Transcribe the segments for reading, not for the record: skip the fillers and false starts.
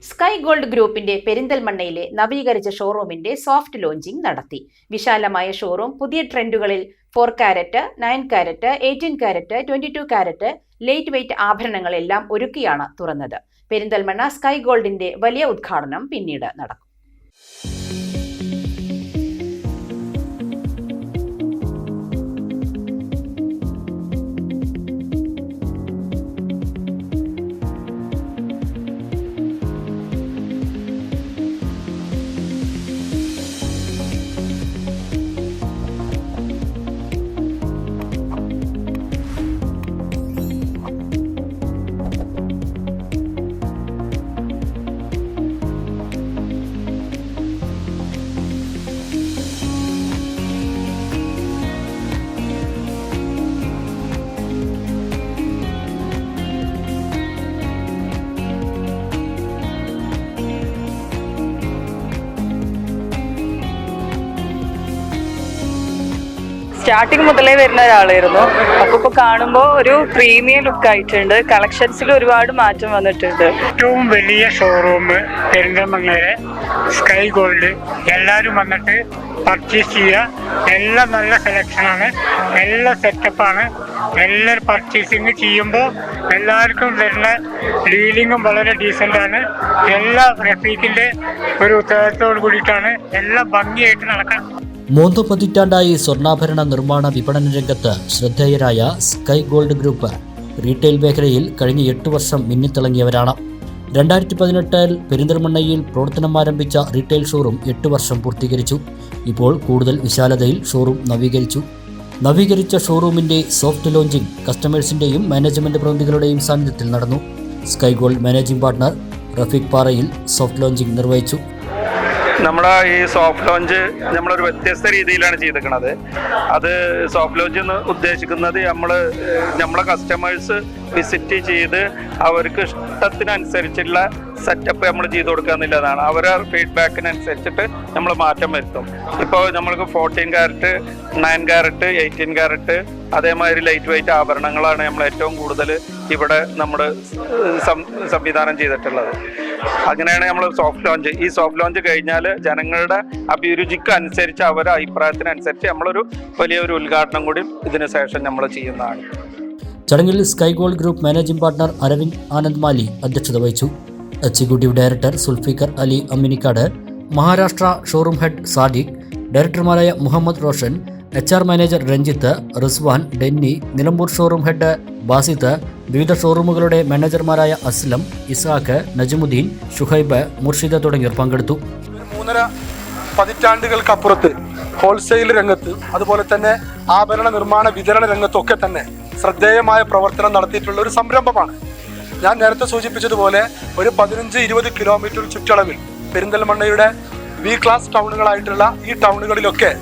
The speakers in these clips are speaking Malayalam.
സ്കൈ ഗോൾഡ് ഗ്രൂപ്പിന്റെ പെരിന്തൽമണ്ണയിലെ നവീകരിച്ച ഷോറൂമിന്റെ സോഫ്റ്റ് ലോഞ്ചിംഗ് നടത്തി. വിശാലമായ ഷോറൂം പുതിയ ട്രെൻഡുകളിൽ 4 carat, 9 carat, 18 carat, 22 carat light weight ആഭരണങ്ങളെല്ലാം ഒരുക്കിയാണ് തുറന്നത്. പെരിന്തൽമണ്ണ സ്കൈ ഗോൾഡിന്റെ വലിയ ഉദ്ഘാടനം പിന്നീട് നടക്കും. സ്റ്റാർട്ടിങ് മുതലേ വരുന്ന ഒരാളായിരുന്നു. അപ്പോൾ ഇപ്പോൾ കാണുമ്പോൾ ഒരു പ്രീമിയം ലുക്ക് ആയിട്ടുണ്ട്. കളക്ഷൻസിൽ ഒരുപാട് മാറ്റം വന്നിട്ടുണ്ട്. ഏറ്റവും വലിയ ഷോറൂം പെരിന്തൽമണ്ണയിലെ സ്കൈ ഗോൾഡ്. എല്ലാവരും വന്നിട്ട് പർച്ചേസ് ചെയ്യുക. എല്ലാം നല്ല സെലക്ഷനാണ്, എല്ലാ സെറ്റപ്പാണ്. എല്ലാവരും പർച്ചേസിങ് ചെയ്യുമ്പോൾ എല്ലാവർക്കും വരുന്ന ഡീലിങ്ങും വളരെ ഡീസൻ്റാണ്. എല്ലാ റഫീഖിൻ്റെ ഒരു ഉത്തരവാദിത്തോട് കൂടിയിട്ടാണ് എല്ലാം ഭംഗിയായിട്ട് നടക്കാൻ. 3 പതിറ്റാണ്ടായി സ്വർണ്ണാഭരണ നിർമ്മാണ വിപണന രംഗത്ത് ശ്രദ്ധേയരായ സ്കൈ ഗോൾഡ് ഗ്രൂപ്പ് റീറ്റെയിൽ മേഖലയിൽ കഴിഞ്ഞ 8 വർഷം മിന്നിത്തിളങ്ങിയവരാണ്. 2018 പെരിന്തൽമണ്ണയിൽ പ്രവർത്തനം ആരംഭിച്ച റീറ്റെയിൽ ഷോറൂം 8 വർഷം പൂർത്തീകരിച്ചു. ഇപ്പോൾ കൂടുതൽ വിശാലതയിൽ ഷോറൂം നവീകരിച്ചു. നവീകരിച്ച ഷോറൂമിന്റെ സോഫ്റ്റ് ലോഞ്ചിങ് കസ്റ്റമേഴ്സിന്റെയും മാനേജ്മെന്റ് പ്രതിനിധികളുടെയും സാന്നിധ്യത്തിൽ നടന്നു. Sky gold managing partner Rafeeq പാറയിൽ സോഫ്റ്റ് ലോഞ്ചിങ് നിർവഹിച്ചു. നമ്മുടെ ഈ സോഫ്റ്റ് ലോഞ്ച് നമ്മളൊരു വ്യത്യസ്ത രീതിയിലാണ് ചെയ്തിരിക്കുന്നത്. അത് സോഫ്റ്റ് ലോഞ്ച് എന്ന് ഉദ്ദേശിക്കുന്നത് നമ്മളെ കസ്റ്റമേഴ്സ് വിസിറ്റ് ചെയ്ത് അവർക്ക് ഇഷ്ടത്തിനനുസരിച്ചുള്ള സെറ്റപ്പ് നമ്മൾ ചെയ്ത് കൊടുക്കുക എന്നുള്ളതാണ്. അവരുടെ ഫീഡ്ബാക്കിനനുസരിച്ചിട്ട് നമ്മൾ മാറ്റം വരുത്തും. ഇപ്പോൾ നമ്മൾക്ക് 14 കാരറ്റ്, 9 കാരറ്റ്, 18 കാരറ്റ് അതേമാതിരി ലൈറ്റ് വെയ്റ്റ് ആഭരണങ്ങളാണ് നമ്മൾ ഏറ്റവും കൂടുതൽ ഇവിടെ നമ്മൾ സംവിധാനം ചെയ്തിട്ടുള്ളത്. അങ്ങനെയാണ് നമ്മൾ സോഫ്റ്റ് ലോഞ്ച്. ഈ സോഫ്റ്റ് ലോഞ്ച് കഴിഞ്ഞാൽ ജനങ്ങളുടെ അഭിരുചിക്ക് അനുസരിച്ച് അവരുടെ അഭിപ്രായത്തിനനുസരിച്ച് നമ്മളൊരു വലിയൊരു ഉദ്ഘാടനം കൂടി ഇതിന് ശേഷം നമ്മൾ ചെയ്യുന്നതാണ്. ചടങ്ങിൽ Sky Gold group managing partner Aravind Anand Mali അധ്യക്ഷത വഹിച്ചു. Executive director Zulfikar Ali Amminikkad, Maharashtra showroom head Sadiq, ഡയറക്ടർമാരായ Muhammad Roshan, HR manager Ranjith, Rizwan, Denny, Nilambur showroom head Basith, വിവിധ ഷോറൂമുകളുടെ മാനേജർമാരായ അസ്ലം, ഇസാഖ്, നജമുദ്ദീൻ, ഷുഹൈബ്, മുർഷിദ തുടങ്ങിയവർ പങ്കെടുത്തു. 3.5 പതിറ്റാണ്ടുകൾക്കപ്പുറത്ത് ഹോൾസെയിൽ രംഗത്ത് അതുപോലെ തന്നെ ആഭരണ നിർമ്മാണ വിതരണ രംഗത്തൊക്കെ തന്നെ ശ്രദ്ധേയമായ പ്രവർത്തനം നടത്തിയിട്ടുള്ള ഒരു സംരംഭമാണ്. ഞാൻ നേരത്തെ സൂചിപ്പിച്ചതുപോലെ ഒരു 15-20 കിലോമീറ്റർ ചുറ്റളവിൽ പെരിന്തൽമണ്ണയുടെ B ക്ലാസ് ടൗണുകളായിട്ടുള്ള ഈ ടൗണുകളിലൊക്കെ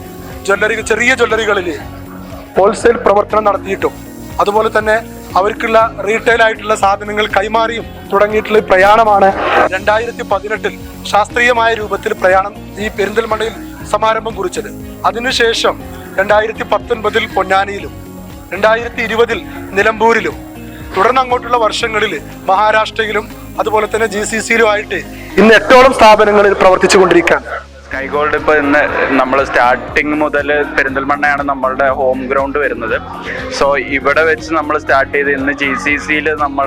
ചെറിയ ജ്വല്ലറികളിൽ ഹോൾസെയിൽ പ്രവർത്തനം നടത്തിയിട്ടും അതുപോലെ തന്നെ അവർക്കുള്ള റീറ്റെയിൽ ആയിട്ടുള്ള സാധനങ്ങൾ കൈമാറിയും തുടങ്ങിയിട്ടുള്ള പ്രയാണമാണ് 2018 ശാസ്ത്രീയമായ രൂപത്തിൽ പ്രയാണം ഈ പെരിന്തൽമണ്ണയിൽ സമാരംഭം കുറിച്ചത്. അതിനുശേഷം 2019 പൊന്നാനിയിലും 2020 നിലമ്പൂരിലും തുടർന്ന് അങ്ങോട്ടുള്ള വർഷങ്ങളിൽ മഹാരാഷ്ട്രയിലും അതുപോലെ തന്നെ GCCയിലും ആയിട്ട് ഇന്ന് 8ഓളം സ്ഥാപനങ്ങളിൽ പ്രവർത്തിച്ചു കൊണ്ടിരിക്കുകയാണ്. സ്കൈ ഗോൾഡ് ഇപ്പോൾ ഇന്ന് നമ്മൾ സ്റ്റാർട്ടിങ് മുതൽ പെരിന്തൽമണ്ണയാണ് നമ്മളുടെ ഹോം ഗ്രൗണ്ട് വരുന്നത്. സോ ഇവിടെ വെച്ച് നമ്മൾ സ്റ്റാർട്ട് ചെയ്ത് ഇന്ന് GCCയിൽ നമ്മൾ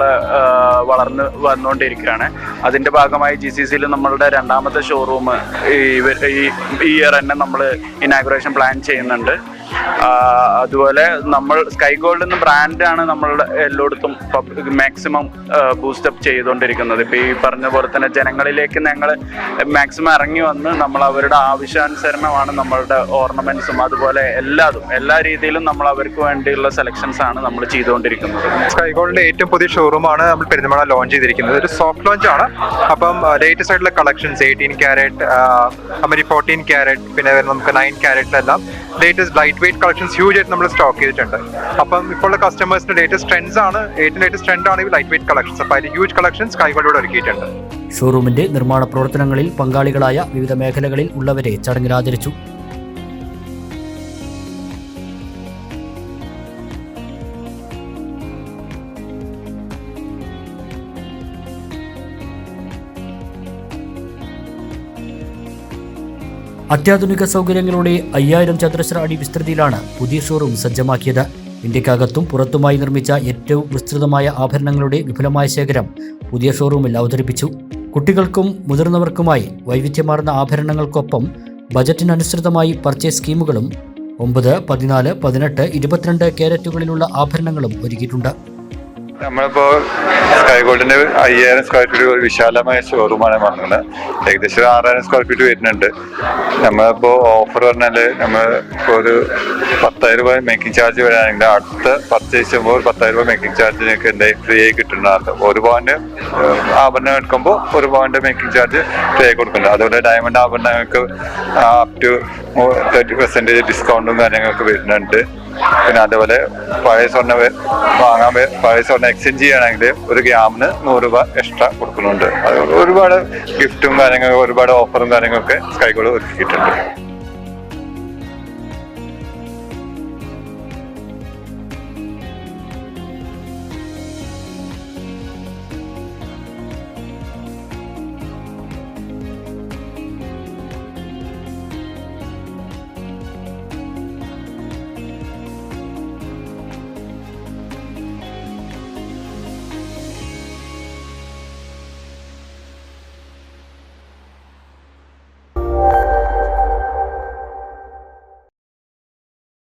വളർന്ന് വന്നുകൊണ്ടിരിക്കുകയാണ്. അതിൻ്റെ ഭാഗമായി GCCയിൽ നമ്മളുടെ 2ാമത്തെ ഷോറൂം ഈ ഇയർ തന്നെ നമ്മൾ ഇനാഗുറേഷൻ പ്ലാൻ ചെയ്യുന്നുണ്ട്. അതുപോലെ നമ്മൾ സ്കൈ ഗോൾഡ് എന്ന ബ്രാൻഡാണ് നമ്മളുടെ എല്ലായിടത്തും മാക്സിമം ബൂസ്റ്റപ്പ് ചെയ്തുകൊണ്ടിരിക്കുന്നത്. ഇപ്പോൾ ഈ പറഞ്ഞ പോലെ തന്നെ ജനങ്ങളിലേക്ക് ഞങ്ങൾ മാക്സിമം ഇറങ്ങി വന്ന് നമ്മൾ അവരുടെ ആവശ്യാനുസരണമാണ് നമ്മളുടെ ഓർണമെന്റ്സും അതുപോലെ എല്ലാ രീതിയിലും നമ്മൾ അവർക്ക് വേണ്ടിയുള്ള സെലക്ഷൻസ് ആണ് നമ്മൾ ചെയ്തുകൊണ്ടിരിക്കുന്നത്. സ്കൈ ഗോൾഡിന്റെ ഏറ്റവും പുതിയ ഷോറൂമാണ് നമ്മൾ പെരിന്തൽമണ്ണ ലോഞ്ച് ചെയ്തിരിക്കുന്നത്. ഒരു സോഫ്റ്റ് ലോഞ്ച് ആണ്. അപ്പം ലേറ്റസ്റ്റ് ആയിട്ടുള്ള കളക്ഷൻസ് 18 കാരറ്റ്, 14 കാരറ്റ്, പിന്നെ നമുക്ക് 9 കാരറ്റിലെല്ലാം latest light weight collections huge ആയിട്ട് നമ്മൾ സ്റ്റോക്ക് ചെയ്തിട്ടുണ്ട്. അപ്പം ഇപ്പോൾ ഉള്ള കസ്റ്റമേഴ്സിന്റെ ലേറ്റസ്റ്റ് ട്രെൻഡ്സ് ആണ്, ഏറ്റവും ലേറ്റസ്റ്റ് ട്രെൻഡാണ് ഈ ലൈറ്റ് വെയ്റ്റ് കളക്ഷൻസ്. അപ്പോൾ അതിൽ ഹ്യൂജ് കളക്ഷൻസ് സ്കൈ ഗോൾഡിലൂടെ ഒരുക്കിയിട്ടുണ്ട്. ഷോറൂമിന്റെ നിർമ്മാണ പ്രവർത്തനങ്ങളിൽ പങ്കാളികളായ വിവിധ മേഖലകളിൽ ഉള്ളവരെ ചടങ്ങിൽ ആദരിച്ചു. അത്യാധുനിക സൗകര്യങ്ങളോടെ 5000 ചതുരശ്ര അടി വിസ്തൃതിയിലാണ് പുതിയ ഷോറൂം സജ്ജമാക്കിയത്. ഇന്ത്യക്കകത്തും പുറത്തുമായി നിർമ്മിച്ച ഏറ്റവും വിസ്തൃതമായ ആഭരണങ്ങളുടെ വിപുലമായ ശേഖരം പുതിയ ഷോറൂമിൽ അവതരിപ്പിച്ചു. കുട്ടികൾക്കും മുതിർന്നവർക്കുമായി വൈവിധ്യമാർന്ന ആഭരണങ്ങൾക്കൊപ്പം ബജറ്റിനനുസൃതമായി പർച്ചേസ് സ്കീമുകളും 9, 14, 18, 22 കാരറ്റുകളിലുള്ള ആഭരണങ്ങളും ഒരുക്കിയിട്ടുണ്ട്. നമ്മളിപ്പോൾ സ്കൈ ഗോൾഡിന്റെ 5000 സ്ക്വയർ ഫീറ്റ് ഒരു വിശാലമായ ഷോറൂമാണ് വന്നത്. ഏകദേശം 6000 സ്ക്വയർ ഫീറ്റ് വരുന്നുണ്ട്. നമ്മളിപ്പോൾ ഓഫർ പറഞ്ഞാൽ നമ്മൾ ഇപ്പോൾ ഒരു 10,000 രൂപ മേക്കിംഗ് ചാർജ് വരാണെങ്കിൽ അടുത്ത പർച്ചേസ് ചെയ്യുമ്പോൾ ഒരു 10,000 രൂപ മേക്കിംഗ് ചാർജ് നിങ്ങൾക്ക് എന്താ ഫ്രീ ആയി കിട്ടുന്നതാണ്. ഒരു പവന്റെ ആഭരണം എടുക്കുമ്പോൾ ഒരു പവന്റെ മേക്കിംഗ് ചാർജ് ഫ്രീ ആയി കൊടുക്കുന്നുണ്ട്. അതുപോലെ ഡയമണ്ട് ആഭരണങ്ങൾക്ക് അപ് ടു 30% ഡിസ്കൗണ്ടും കാര്യങ്ങളൊക്കെ വരുന്നുണ്ട്. പിന്നെ അതേപോലെ പഴയ സ്വർണ്ണം പഴയ സ്വർണ്ണം എക്സ്ചേഞ്ച് ചെയ്യുകയാണെങ്കിൽ ഒരു ഗ്രാമിന് 100 രൂപ എക്സ്ട്രാ കൊടുക്കുന്നുണ്ട്. അത് ഒരുപാട് ഗിഫ്റ്റും കാര്യങ്ങളും ഒരുപാട് ഓഫറും കാര്യങ്ങളൊക്കെ സ്കൈ ഗോൾഡ് ഒരുക്കിയിട്ടുണ്ട്.